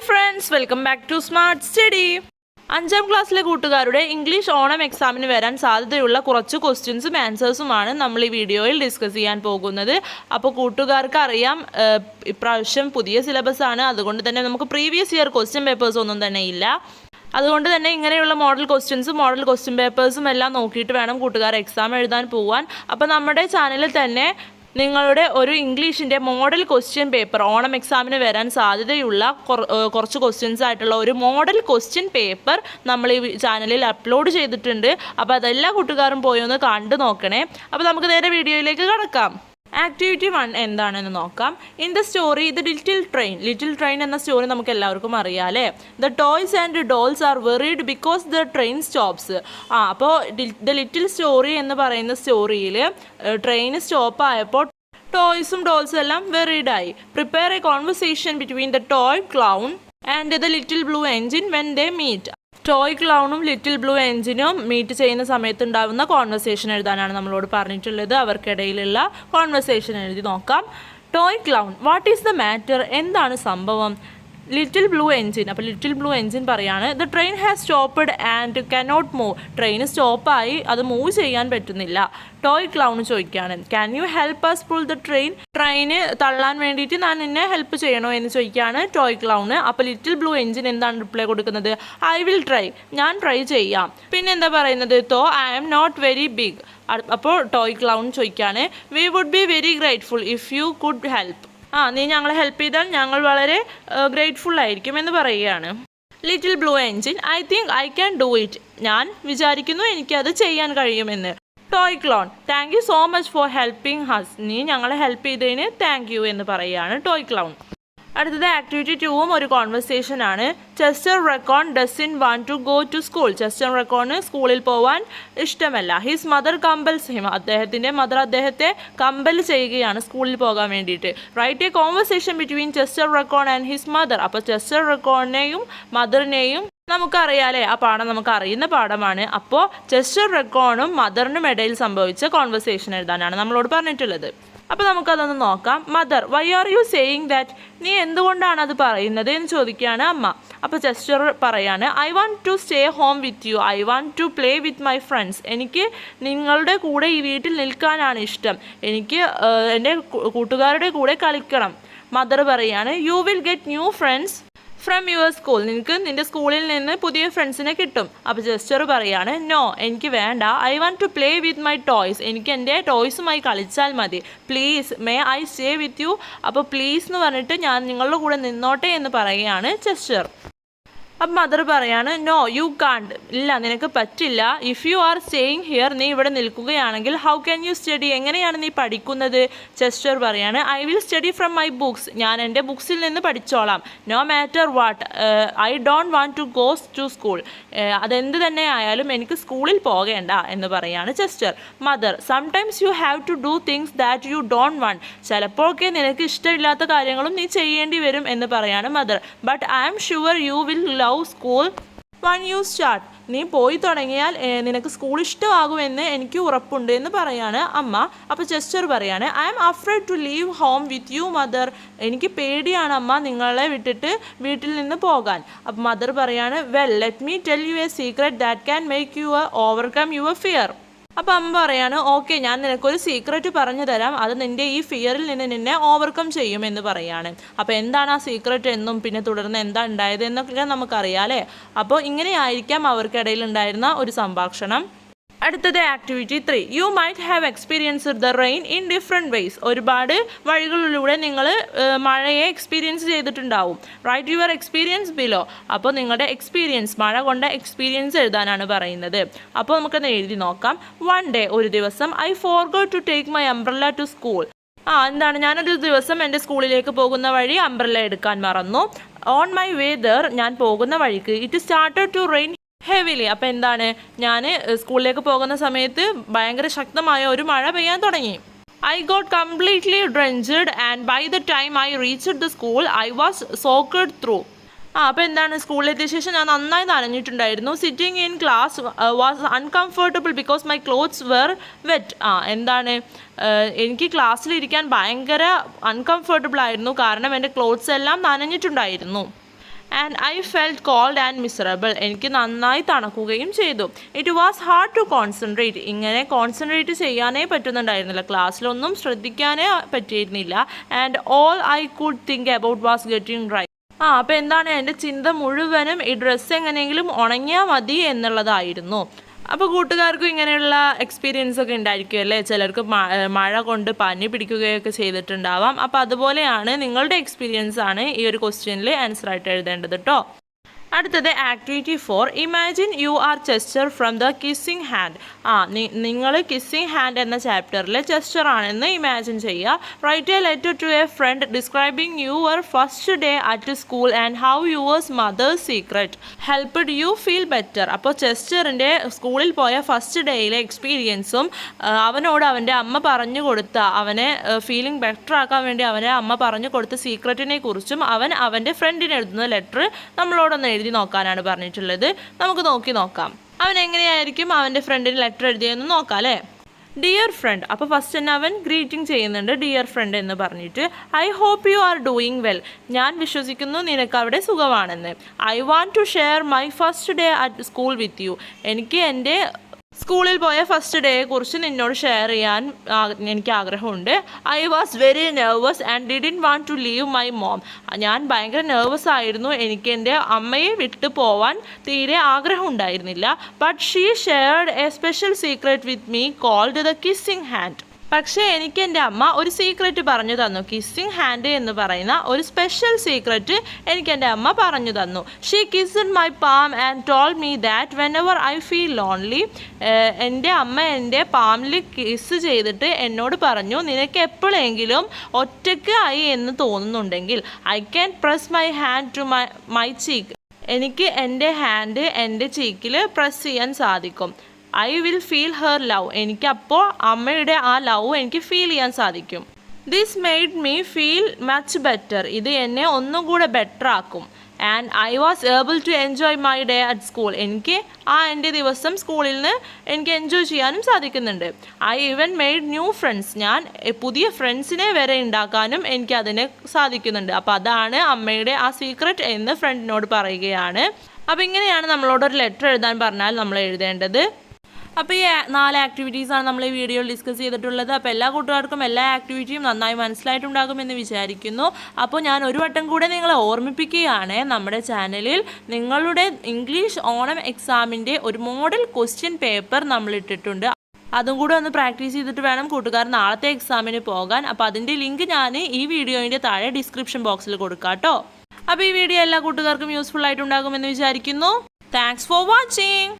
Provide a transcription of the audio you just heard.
friends, welcome back to Smart Study. അഞ്ചാം ക്ലാസ്സിലെ കൂട്ടുകാരുടെ ഇംഗ്ലീഷ് ഓണം എക്സാമിന് വരാൻ സാധ്യതയുള്ള കുറച്ച് ക്വസ്റ്റ്യൻസും ആൻസേഴ്സുമാണ് നമ്മൾ ഈ വീഡിയോയിൽ ഡിസ്കസ് ചെയ്യാൻ പോകുന്നത്. അപ്പോൾ കൂട്ടുകാർക്ക് അറിയാം ഇപ്രാവശ്യം പുതിയ സിലബസ് ആണ്, അതുകൊണ്ട് തന്നെ നമുക്ക് പ്രീവിയസ് ഇയർ ക്വസ്റ്റ്യൻ പേപ്പേഴ്സ് ഒന്നും തന്നെ ഇല്ല. അതുകൊണ്ട് തന്നെ ഇങ്ങനെയുള്ള മോഡൽ ക്വസ്റ്റ്യൻസും മോഡൽ ക്വസ്റ്റ്യൻ പേപ്പേഴ്സും എല്ലാം നോക്കിയിട്ട് വേണം കൂട്ടുകാർ എക്സാം എഴുതാൻ പോകാൻ. അപ്പോൾ നമ്മുടെ ചാനലിൽ തന്നെ നിങ്ങളുടെ ഒരു ഇംഗ്ലീഷിൻ്റെ മോഡൽ ക്വസ്റ്റ്യൻ പേപ്പർ ഓണം എക്സാമിന് വരാൻ സാധ്യതയുള്ള കുറച്ച് ക്വസ്റ്റ്യൻസ് ആയിട്ടുള്ള ഒരു മോഡൽ ക്വസ്റ്റ്യൻ പേപ്പർ നമ്മൾ ഈ ചാനലിൽ അപ്ലോഡ് ചെയ്തിട്ടുണ്ട്. അപ്പോൾ അതെല്ലാ കൂട്ടുകാരും പോയി ഒന്ന് കണ്ടു നോക്കണേ. അപ്പോൾ നമുക്ക് നേരെ വീഡിയോയിലേക്ക് കടക്കാം. ആക്ടിവിറ്റി 1 എന്താണെന്ന് നോക്കാം. In the story the little train എന്ന സ്റ്റോറി നമുക്ക് എല്ലാവർക്കും അറിയാമല്ലേ. The toys and dolls are worried because the train stops. അപ്പോൾ ദ ലിറ്റിൽ സ്റ്റോറി എന്ന് പറയുന്ന സ്റ്റോറിയിൽ ട്രെയിൻ സ്റ്റോപ്പ് ആയപ്പോൾ ടോയ്സും ഡോൾസും എല്ലാം വെറീഡായി. Prepare a conversation between the toy clown and the little blue engine when they meet. Toy ക്ലൗണും ലിറ്റിൽ ബ്ലൂ എൻജിനും മീറ്റ് ചെയ്യുന്ന സമയത്ത് ഉണ്ടാകുന്ന കോൺവെർസേഷൻ എഴുതാനാണ് നമ്മളോട് പറഞ്ഞിട്ടുള്ളത്. അവർക്കിടയിലുള്ള കോൺവെർസേഷൻ എഴുതി നോക്കാം. Toy clown, what is the matter? എന്താണ് സംഭവം? ലിറ്റിൽ ബ്ലൂ എൻജിൻ, അപ്പോൾ ലിറ്റിൽ ബ്ലൂ എൻജിൻ പറയാണ് the train has stopped and cannot move. Train സ്റ്റോപ്പായി, അത് മൂവ് ചെയ്യാൻ പറ്റുന്നില്ല. ടോയ് ക്ലൗൺ ചോദിക്കുകയാണ് can you help us pull the train? ട്രെയിന് തള്ളാൻ വേണ്ടിയിട്ട് ഞാൻ നിന്നെ ഹെൽപ്പ് ചെയ്യണോ എന്ന് ചോദിക്കുകയാണ് ടോയ് ക്ലൗണ്. അപ്പോൾ ലിറ്റിൽ ബ്ലൂ എൻജിൻ എന്താണ് റിപ്ലൈ കൊടുക്കുന്നത്? ഐ വിൽ ട്രൈ, ഞാൻ ട്രൈ ചെയ്യാം. പിന്നെ എന്താ പറയുന്നത്? തോ I am not very big. അപ്പോൾ ടോയ് ക്ലൗൺ ചോദിക്കുകയാണ് we would be very grateful if you could help. നീ ഞങ്ങളെ ഹെൽപ്പ് ചെയ്താൽ ഞങ്ങൾ വളരെ ഗ്രേറ്റ്ഫുൾ ആയിരിക്കും എന്ന് പറയുകയാണ്. Little blue engine I think I can do it. ഞാൻ വിചാരിക്കുന്നു എനിക്കത് ചെയ്യാൻ കഴിയുമെന്ന്. Toy clown thank you so much for helping us. നീ ഞങ്ങളെ ഹെൽപ്പ് ചെയ്തതിന് താങ്ക് യു എന്ന് പറയുകയാണ് ടോയ് ക്ലൗൺ. അടുത്തത് ആക്ടിവിറ്റി 2 ഒരു കോൺവെർസേഷൻ ആണ്. Chester raccoon doesn't want to go to school. Chester raccoon സ്കൂളിൽ പോവാൻ ഇഷ്ടമല്ല. His mother compels him. അദ്ദേഹത്തിൻ്റെ മദർ അദ്ദേഹത്തെ കമ്പൽ ചെയ്യുകയാണ് സ്കൂളിൽ പോകാൻ വേണ്ടിയിട്ട്. Write a conversation between Chester raccoon and his mother. അപ്പോൾ ചെസ്റ്റർ റെക്കോണിനെയും മദറിനെയും നമുക്കറിയാലേ, ആ പാഠം നമുക്ക് അറിയുന്ന പാഠമാണ്. അപ്പോൾ ചെസ്റ്റർ റെക്കോണും മദറിനും ഇടയിൽ സംഭവിച്ച കോൺവെർസേഷൻ എഴുതാനാണ് നമ്മളോട് പറഞ്ഞിട്ടുള്ളത്. അപ്പോൾ നമുക്കതൊന്ന് നോക്കാം. Mother why are you saying that? നീ എന്തുകൊണ്ടാണ് അത് പറയുന്നത് എന്ന് ചോദിക്കുകയാണ് അമ്മ. അപ്പോൾ ചെസ്റ്റർ പറയാണ് I want to stay home with you, I want to play with my friends. എനിക്ക് നിങ്ങളുടെ കൂടെ ഈ വീട്ടിൽ നിൽക്കാനാണ് ഇഷ്ടം, എനിക്ക് എൻ്റെ കൂട്ടുകാരുടെ കൂടെ കളിക്കണം. മദർ പറയാണ് you will get new friends from your school. നിനക്ക് നിൻ്റെ സ്കൂളിൽ നിന്ന് പുതിയ ഫ്രണ്ട്സിനെ കിട്ടും. അപ്പോൾ ജസ്റ്റർ പറയാണ് നോ, എനിക്ക് വേണ്ട. I want to play with my toys. എനിക്ക് എൻ്റെ ടോയ്സുമായി കളിച്ചാൽ മതി. Please may I stay with you. അപ്പോൾ പ്ലീസ് എന്ന് പറഞ്ഞിട്ട് ഞാൻ നിങ്ങളുടെ കൂടെ നിന്നോട്ടെ എന്ന് പറയുകയാണ് ജസ്റ്റർ. അപ്പം മദർ പറയാണ് നോ യു കാണ്ട്. ഇല്ല, നിനക്ക് പറ്റില്ല. If you are staying here, നീ ഇവിടെ നിൽക്കുകയാണെങ്കിൽ ഹൗ ക്യാൻ യു സ്റ്റഡി? എങ്ങനെയാണ് നീ പഠിക്കുന്നത്? ചെസ്റ്റർ പറയാണ് I will study from my books. ഞാൻ എൻ്റെ ബുക്സിൽ നിന്ന് പഠിച്ചോളാം. No matter what I don't want to go to school. അതെന്ത് തന്നെ ആയാലും എനിക്ക് സ്കൂളിൽ പോകേണ്ട എന്ന് പറയാണ് Chester. Mother sometimes you have to do things that you don't want. ചിലപ്പോഴൊക്കെ നിനക്ക് ഇഷ്ടമില്ലാത്ത കാര്യങ്ങളും നീ ചെയ്യേണ്ടി വരും എന്ന് പറയാണ് mother. But I am sure you will school one you start. നീ പോയി തുടങ്ങിയാൽ നിനക്ക് സ്കൂൾ ഇഷ്ടമാകുമെന്ന് എനിക്ക് ഉറപ്പുണ്ട് എന്ന് പറയാണ് അമ്മ. അപ്പോൾ ചെസ്റ്റർ പറയാണ് I am afraid to leave home with you mother. എനിക്ക് പേടിയാണ് അമ്മ നിങ്ങളെ വിട്ടിട്ട് വീട്ടിൽ നിന്ന് പോകാൻ. അപ്പോൾ മദർ പറയാണ് well let me tell you A secret that can make you overcome your fear. അപ്പോൾ അമ്മ പറയാണ് ഓക്കെ, ഞാൻ നിനക്കൊരു സീക്രറ്റ് പറഞ്ഞു തരാം, അത് നിൻ്റെ ഈ ഫിയറിൽ നിന്ന് നിന്നെ ഓവർകം ചെയ്യുമെന്ന് പറയാണ്. അപ്പോൾ എന്താണ് ആ സീക്രറ്റ് എന്നും പിന്നെ തുടർന്ന് എന്താ ഉണ്ടായത് എന്നൊക്കെ നമുക്കറിയാം അല്ലേ. അപ്പോൾ ഇങ്ങനെയായിരിക്കാം അവർക്കിടയിൽ ഉണ്ടായിരുന്ന ഒരു സംഭാഷണം. അടുത്തത് activity 3 you might have experienced the rain in different ways. ഒരുപാട് വഴികളിലൂടെ നിങ്ങൾ മഴയെ എക്സ്പീരിയൻസ് ചെയ്തിട്ടുണ്ടാവും. Write your experience below. അപ്പോൾ നിങ്ങളുടെ എക്സ്പീരിയൻസ്, മഴ കൊണ്ട എക്സ്പീരിയൻസ് എഴുതാനാണ് പറയുന്നത്. അപ്പോൾ നമുക്കത് എഴുതി നോക്കാം. വൺ ഡേ, ഒരു ദിവസം I forgot to take my umbrella to school. എന്താണ്, ഞാനൊരു ദിവസം എൻ്റെ സ്കൂളിലേക്ക് പോകുന്ന വഴി അംബ്രല്ല എടുക്കാൻ മറന്നു. ഓൺ മൈ വേ ദർ, ഞാൻ പോകുന്ന വഴിക്ക് it started to rain heavily. അപ്പോൾ എന്താണ്, ഞാൻ സ്കൂളിലേക്ക് പോകുന്ന സമയത്ത് ഭയങ്കര ശക്തമായ ഒരു മഴ പെയ്യാൻ തുടങ്ങി. I got completely drenched and by the time I reached the school I was soaked through. അപ്പോൾ എന്താണ്, സ്കൂളിലെത്തിയ ശേഷം ഞാൻ നന്നായി നനഞ്ഞിട്ടുണ്ടായിരുന്നു. Sitting in class was uncomfortable because my clothes were wet. എന്താണ്, എനിക്ക് ക്ലാസ്സിലിരിക്കാൻ ഭയങ്കര അൺകംഫർട്ടബിൾ ആയിരുന്നു, കാരണം എൻ്റെ ക്ലോത്ത്സ് എല്ലാം നനഞ്ഞിട്ടുണ്ടായിരുന്നു. And I felt cold and miserable. എനിക്ക് നന്നായി തണുക്കുകയും ചെയ്തു. It was hard to concentrate. ഇങ്ങനെ കോൺസെൻട്രേറ്റ് ചെയ്യാനേ പറ്റുന്നുണ്ടായിരുന്നില്ല, ക്ലാസ്സിലൊന്നും ശ്രദ്ധിക്കാനേ പറ്റിയിരുന്നില്ല. And all I could think about was getting dry. അപ്പോൾ എന്താണ്, എൻ്റെ ചിന്ത മുഴുവനും ഈ ഡ്രസ്സ് എങ്ങനെയെങ്കിലും ഉണങ്ങിയാൽ മതി എന്നുള്ളതായിരുന്നു. അപ്പോൾ കൂട്ടുകാർക്കും ഇങ്ങനെയുള്ള എക്സ്പീരിയൻസ് ഒക്കെ ഉണ്ടായിരിക്കും അല്ലേ? ചിലർക്ക് മഴ കൊണ്ട് പനി പിടിക്കുകയൊക്കെ ചെയ്തിട്ടുണ്ടാവാം. അപ്പോൾ അതുപോലെയാണ് നിങ്ങളുടെ എക്സ്പീരിയൻസ് ആണ് ഈ ഒരു ക്വസ്റ്റ്യനിൽ ആൻസർ ആയിട്ട് എഴുതേണ്ടത് കേട്ടോ. അടുത്തത് activity 4. Imagine you are Chester from the kissing hand. നിങ്ങൾ കിസ്സിങ് ഹാൻഡ് എന്ന ചാപ്റ്ററിൽ ചെസ്റ്റർ ആണെന്ന് ഇമാജിൻ ചെയ്യുക. Write a letter to a friend describing your first day at school and how yours mother's secret helped you feel better. അപ്പോൾ ചെസ്റ്ററിൻ്റെ സ്കൂളിൽ പോയ first ഡേയിലെ എക്സ്പീരിയൻസും അവനോട് അവൻ്റെ അമ്മ പറഞ്ഞു കൊടുത്ത, അവനെ ഫീലിംഗ് ബെറ്റർ ആക്കാൻ വേണ്ടി അവനെ അമ്മ പറഞ്ഞു കൊടുത്ത സീക്രറ്റിനെ കുറിച്ചും അവൻ അവൻ്റെ ഫ്രണ്ടിന് എഴുതുന്ന ലെറ്റർ നമ്മളോടൊന്ന് എഴുതി നോക്കാനാണ് പറഞ്ഞിട്ടുള്ളത്. നമുക്ക് നോക്കാം അവൻ എങ്ങനെയായിരിക്കും അവൻ്റെ ഫ്രണ്ടിന് ലെറ്റർ എഴുതിയെന്ന് നോക്കാം അല്ലേ? Dear friend. അപ്പോൾ ഫസ്റ്റ് തന്നെ അവൻ ഗ്രീറ്റിംഗ് ചെയ്യുന്നുണ്ട്, ഡിയർ ഫ്രണ്ട് എന്ന് പറഞ്ഞിട്ട്. I hope you are doing well. ഞാൻ വിശ്വസിക്കുന്നു നിനക്ക് അവിടെ സുഖമാണെന്ന്. I want to share my first day at school with you. എനിക്ക് എൻ്റെ സ്കൂളിൽ പോയ ഫസ്റ്റ് ഡേയെ കുറിച്ച് നിന്നോട് ഷെയർ ചെയ്യാൻ എനിക്ക് ആഗ്രഹമുണ്ട്. I was very nervous and didn't want to leave my mom. ഞാൻ ഭയങ്കര നെർവസ് ആയിരുന്നു, എനിക്ക് എൻ്റെ അമ്മയെ വിട്ടു പോവാൻ തീരെ ആഗ്രഹം ഉണ്ടായിരുന്നില്ല. But she shared a special secret with me called the kissing hand. പക്ഷേ എനിക്ക് എൻ്റെ അമ്മ ഒരു സീക്രറ്റ് പറഞ്ഞു തന്നു. കിസ്സിങ് ഹാൻഡ് എന്ന് പറയുന്ന ഒരു സ്പെഷ്യൽ സീക്രറ്റ് എനിക്ക് എൻ്റെ അമ്മ പറഞ്ഞു തന്നു. She kissed my palm and told me that whenever I feel lonely. എൻ്റെ അമ്മ എൻ്റെ പാമിൽ കിസ് ചെയ്തിട്ട് എന്നോട് പറഞ്ഞു, നിനക്ക് എപ്പോഴെങ്കിലും ഒറ്റയ്ക്ക് ആയി എന്ന് തോന്നുന്നുണ്ടെങ്കിൽ I can press my hand to my cheek. എനിക്ക് എൻ്റെ ഹാൻഡ് എൻ്റെ ചീക്കിൽ പ്രസ് ചെയ്യാൻ സാധിക്കും. I will feel her love. എനിക്കപ്പോൾ അമ്മയുടെ ആ ലവ് എനിക്ക് ഫീൽ ചെയ്യാൻ സാധിക്കും. This made me feel much better. ഇത് എന്നെ ഒന്നും കൂടെ ബെറ്റർ ആക്കും. And I was able to enjoy my day at school. എനിക്ക് എൻ്റെ ദിവസം സ്കൂളിൽ നിന്ന് എനിക്ക് എൻജോയ് ചെയ്യാനും സാധിക്കുന്നുണ്ട്. I even made new friends. ഞാൻ പുതിയ ഫ്രണ്ട്സിനെ വരെ ഉണ്ടാക്കാനും എനിക്ക് അതിന് സാധിക്കുന്നുണ്ട്. അപ്പോൾ അതാണ് അമ്മയുടെ ആ സീക്രട്ട് എന്ന് ഫ്രണ്ടിനോട് പറയുകയാണ്. അപ്പോൾ ഇങ്ങനെയാണ് നമ്മളോടൊരു ലെറ്റർ എഴുതാൻ പറഞ്ഞാൽ നമ്മൾ എഴുതേണ്ടത്. അപ്പോൾ ഈ 4 ആക്ടിവിറ്റീസാണ് നമ്മൾ ഈ വീഡിയോയിൽ ഡിസ്കസ് ചെയ്തിട്ടുള്ളത്. അപ്പോൾ എല്ലാ കൂട്ടുകാർക്കും എല്ലാ ആക്ടിവിറ്റിയും നന്നായി മനസ്സിലായിട്ടുണ്ടാകുമെന്ന് വിചാരിക്കുന്നു. അപ്പോൾ ഞാൻ ഒരു വട്ടം കൂടെ നിങ്ങളെ ഓർമ്മിപ്പിക്കുകയാണ്, നമ്മുടെ ചാനലിൽ നിങ്ങളുടെ ഇംഗ്ലീഷ് ഓണം എക്സാമിൻ്റെ ഒരു മോഡൽ ക്വസ്റ്റ്യൻ പേപ്പർ നമ്മൾ ഇട്ടിട്ടുണ്ട്. അതും കൂടെ ഒന്ന് പ്രാക്ടീസ് ചെയ്തിട്ട് വേണം കൂട്ടുകാർ നാളത്തെ എക്സാമിന് പോകാൻ. അപ്പോൾ അതിൻ്റെ ലിങ്ക് ഞാൻ ഈ വീഡിയോയുടെ താഴെ ഡിസ്ക്രിപ്ഷൻ ബോക്സിൽ കൊടുക്കാം കേട്ടോ. അപ്പോൾ ഈ വീഡിയോ എല്ലാ കൂട്ടുകാർക്കും യൂസ്ഫുൾ ആയിട്ടുണ്ടാകുമെന്ന് വിചാരിക്കുന്നു. Thanks for watching.